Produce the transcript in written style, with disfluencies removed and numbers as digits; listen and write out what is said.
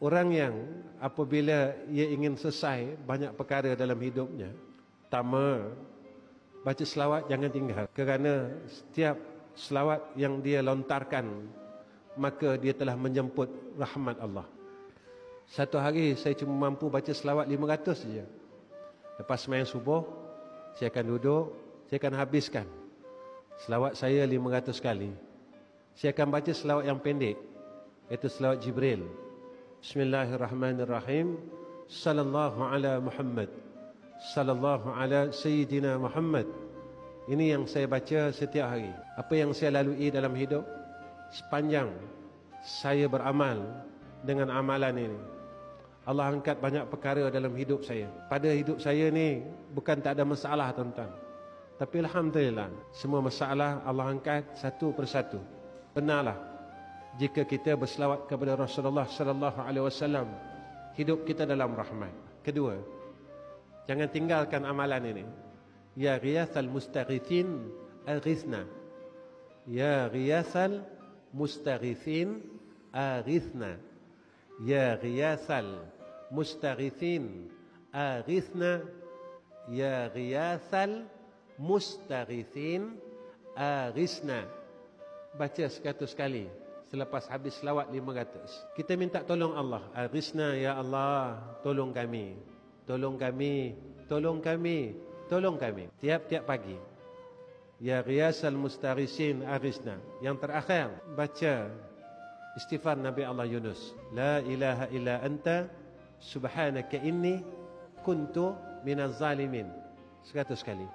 Orang yang apabila ia ingin selesai banyak perkara dalam hidupnya, pertama, baca selawat jangan tinggal. Kerana setiap selawat yang dia lontarkan, maka dia telah menjemput rahmat Allah. Satu hari saya cuma mampu baca selawat 500 saja. Lepas sembahyang subuh, saya akan duduk, saya akan habiskan selawat saya 500 kali. Saya akan baca selawat yang pendek, iaitu selawat Jibril. Bismillahirrahmanirrahim. Sallallahu ala Muhammad. Sallallahu ala Sayyidina Muhammad. Ini yang saya baca setiap hari. Apa yang saya lalui dalam hidup, sepanjang saya beramal dengan amalan ini, Allah angkat banyak perkara dalam hidup saya. Pada hidup saya ni bukan tak ada masalah, tuan-tuan, tapi alhamdulillah semua masalah Allah angkat satu persatu. Benarlah, jika kita berselawat kepada Rasulullah sallallahu alaihi wasallam, hidup kita dalam rahmat. Kedua, jangan tinggalkan amalan ini. Ya ghiyathal mustaghithin aghithna. Ya ghiyathal mustaghithin aghithna. Ya ghiyathal mustaghithin aghithna. Ya ghiyathal mustaghithin aghithna. Baca 100 kali selepas habis selawat 500. Kita minta tolong Allah. Aghithna ya Allah, tolong kami. Tolong kami, tolong kami, tolong kami. Tiap-tiap pagi. Ya ghiyasal mustaghisin aghithna. Yang terakhir, baca istighfar Nabi Allah Yunus. La ilaha illa anta subhanaka inni kuntu minaz zalimin. 100 kali.